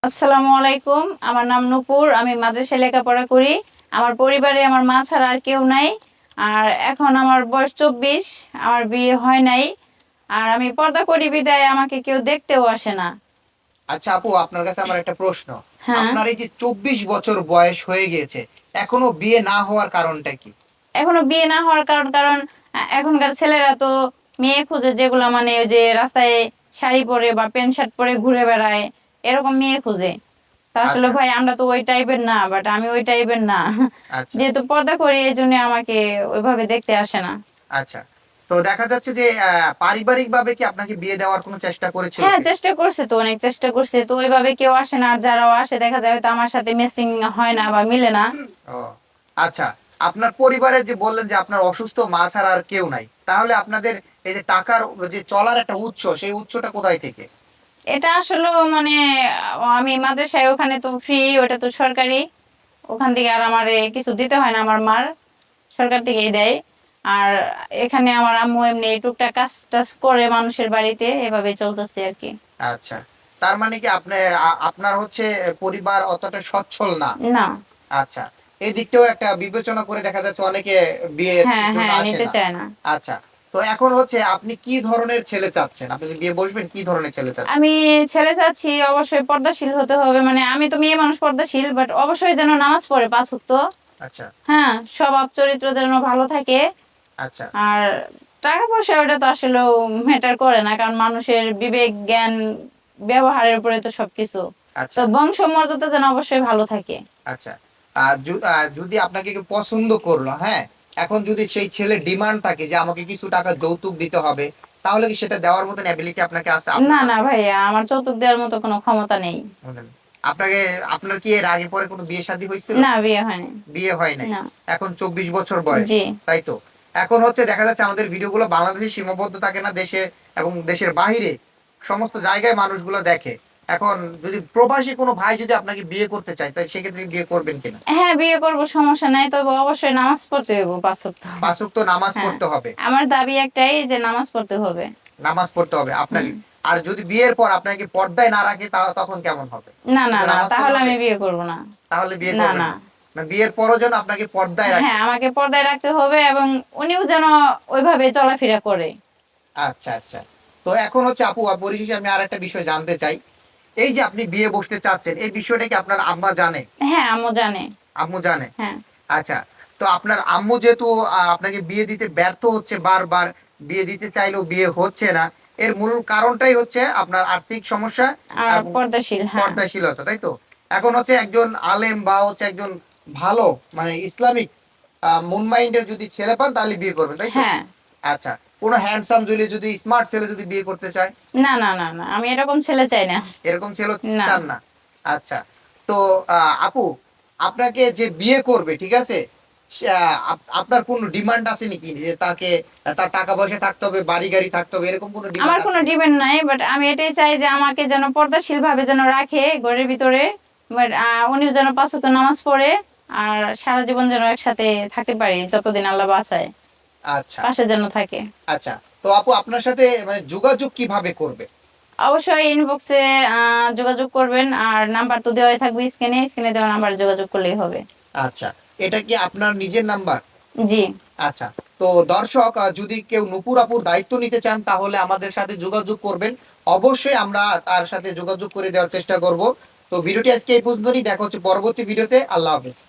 আসসালামু আলাইকুম। আমার নাম নূপুর। আমি মাদ্রাসায় লেখাপড়া করি। আমার পরিবারে আমার মা ছাড়া আর কেউ নাই। আর এখন আমার বয়স 24। আমার বিয়ে হয় নাই। আর আমি পর্দা করি বিদায় আমাকে কেউ দেখতেও আসে না। আচ্ছা আপু, আপনার কাছে আমার একটা প্রশ্ন। হ্যাঁ, আপনার এই যে 24 বছর বয়স হয়ে গিয়েছে, এখনো বিয়ে না হওয়ার কারণটা কি? এখনো বিয়ে না হওয়ার কারণ এখনকার ছেলেরা তো মেয়ে খুঁজে, যেগুলো মানে ওই যে রাস্তায় শাড়ি পরে বা প্যান্ট শার্ট পরে ঘুরে বেড়ায়, এরকম মেয়ে খুঁজে। তা আসলে আচ্ছা। ভাই আমরা তো ওই টাইপের না, বাট আমি ওই টাইপের না। আচ্ছা। যেহেতু পর্দা করি এই জন্য আমাকে ওইভাবে দেখতে আসে না। আচ্ছা। তো দেখা যাচ্ছে যে পারিবারিক ভাবে কি আপনাকে বিয়ে দেওয়ার কোনো চেষ্টা করেছিল হ্যাঁ, কি? চেষ্টা করছে তো, অনেক চেষ্টা করছে তো, ওইভাবে কেউ আসে না। আর যারাও আসে দেখা যায় হয়তো আমার সাথে ম্যাচিং হয় না বা মিলে না। ও আচ্ছা। আপনার পরিবারে যে বললেন যে আপনার অসুস্থ মা ছাড়া আর কেউ নাই, তাহলে আপনাদের এই যে টাকার যে চলার একটা উৎস, সেই উৎসটা কোথায় থেকে? এটা আসলে মানে আমি মাদ্রাসায় ওখানে তো ফ্রি, ওটা তো সরকারি। ওখান থেকে আর আমার কিছু দিতে হয় না, আমার মার সরকার থেকেই দেয়। আর এখানে আমার আম্মু এমনি টুকটাক কাজ টাজ করে মানুষের বাড়িতে, এভাবে চলতেছে আর কি। আচ্ছা। তার মানে কি আপনি আপনার হচ্ছে পরিবার অতটা সচ্ছল না? না। আচ্ছা। এই দিকটাও একটা বিবেচনা করে দেখা যাচ্ছে অনেকে বিয়ের হ্যাঁ জন্য হ্যাঁ, আসে নিতে না। চায় না। আচ্ছা। তো এখন হচ্ছে আপনি কি ধরনের ছেলে চাচ্ছেন? আপনি যে বিয়ে বসবেন, কি ধরনের ছেলে চাচ্ছেন? আমি ছেলে চাচ্ছি, অবশ্যই পর্দাশীল হতে হবে। মানে আমি তো মেয়ে মানুষ, পর্দাশীল, বাট অবশ্যই যেন নামাজ পড়ে 5 ওয়াক্ত। আচ্ছা। হ্যাঁ, স্বভাব চরিত্র যেন ভালো থাকে। আচ্ছা। আর টাকা পয়সা ওটা তো আসলে ম্যাটার করে না, কারণ মানুষের বিবেক জ্ঞান ব্যবহারের উপরে তো সবকিছু। তো আচ্ছা। বংশ মর্যাদা যেন অবশ্যই ভালো থাকে। আচ্ছা। যদি আপনাকে কেউ পছন্দ করলো, হ্যাঁ, এখন যদি সেই ছেলে ডিমান্ড থাকে যে আমাকে কিছু টাকা যৌতুক দিতে হবে, তাহলে কি সেটা দেওয়ার মতন অ্যাবিলিটি আপনাকে আছে, না আপনার না কাছে? ভাইয়া, আমার যৌতুক দেওয়ার মতো কোনো ক্ষমতা নেই। বলেন। আপনাকে আপনার কি এর আগে পরে কোনো বিয়ে শাদী হয়েছিল? না, বিয়ে হয়নি। বিয়ে হয় নাই। না। এখন 24 বছর বয়স, জি। তাই তো? এখন হচ্ছে দেখা যাচ্ছে আমাদের ভিডিওগুলো বাংলাদেশে সীমাবদ্ধ থাকে না, দেশে এবং দেশের বাহিরে সমস্ত জায়গায় মানুষগুলো দেখে। এখন যদি প্রবাসী কোনো ভাই যদি আপনাকে বিয়ে করতে চায়, তাই সেক্ষেত্রে বিয়ে করবেন কিনা? হ্যাঁ, বিয়ে করব, সমস্যা নাই, তবে অবশ্যই নামাজ পড়তে হইব 5 ওয়াক্ত। 5 ওয়াক্ত নামাজ হ্যাঁ, পড়তে হবে। আমার দাবি একটাই যে নামাজ পড়তে হবে। নামাজ পড়তে হবে হুম। আপনাকে। আর যদি বিয়ের পর আপনাকে পর্দায় না রাখে, তখন কেমন হবে? না না শুধু না, নামাজ পড়লে তাহলে হবে? আমি বিয়ে করব না। তাহলে বিয়ে না করবেন না। না? না, বিয়ের পরও যেন আপনাকে পর্দায় হ্যাঁ, রাখে। আমাকে পর্দায় রাখতে হবে এবং উনিও যেন ওইভাবে চলাফেরা করে। আচ্ছা। আচ্ছা। তো এখন হচ্ছে আপু, পরিশেষে আমি আর একটা বিষয় জানতে চাই। এই যে আপনি বিয়ে বসতে চাচ্ছেন, এই বিষয়টা কি আপনার আম্মা জানে? হ্যাঁ, আম্মু জানে। আম্মু জানে? হ্যাঁ। আচ্ছা। তো আপনার আম্মু যেহেতু আপনাকে বিয়ে দিতে ব্যর্থ হচ্ছে, বারবার বিয়ে দিতে চাইলেও বিয়ে হচ্ছে না, এর মূল কারণটাই হচ্ছে আপনার আর্থিক সমস্যা আর এবং পর্দাশীল, হ্যাঁ। পর্দাশীলতা, তাই তো? এখন হচ্ছে একজন আলেম বা হচ্ছে একজন ভালো, মানে ইসলামিক মুন মাইন্ডের যদি ছেলে পান, তাহলে বিয়ে করবেন, তাই তো? হ্যাঁ। আচ্ছা। কোনো হ্যান্ডসাম ছেলে, যদি স্মার্ট ছেলে যদি বিয়ে করতে চায়? না না না না, আমি এরকম ছেলে চাই না। এরকম ছেলে না। চান না? আচ্ছা। তো আপু, আপনাকে যে বিয়ে করবে, ঠিক আছে, আপনার কোনো ডিমান্ড আছে নাকি যে তাকে, তার টাকা পয়সা থাকতে হবে, বাড়ি গাড়ি থাকতে হবে, এরকম কোনো আমার ডিমান্ড আছে কোনো নাকি? ডিমান্ড নাই, বাট আমি এটাই চাই যে আমাকে যেন পর্দাশীল ভাবে যেন রাখে ঘরের ভিতরে। বাট উনিও যেন 5 ওয়াক্ত নামাজ পড়ে। আর সারা জীবন যেন একসাথে থাকতে পারি, যতদিন আল্লাহ বাঁচায়। আচ্ছা। পাশে যেন থাকে। আচ্ছা। তো আপু, আপনার সাথে মানে যোগাযোগ কিভাবে করবে? অবশ্যই ইনবক্সে যোগাযোগ করবেন। আর নাম্বার তো দেওয়াই থাকবে স্ক্রিনে, স্ক্রিনে দেওয়া নাম্বার যোগাযোগ করলেই হবে। আচ্ছা। এটা কি আপনার নিজের নাম্বার? জি। আচ্ছা। তো দর্শক, যদি কেউ নূপুর আপুর দায়িত্ব নিতে চান, তাহলে আমাদের সাথে যোগাযোগ করবেন। অবশ্যই আমরা তার সাথে যোগাযোগ করে দেওয়ার চেষ্টা করব। তো ভিডিওটি আজকে এই পর্যন্তই, দেখা হচ্ছে পরবর্তী ভিডিওতে। আল্লাহ হাফেজ।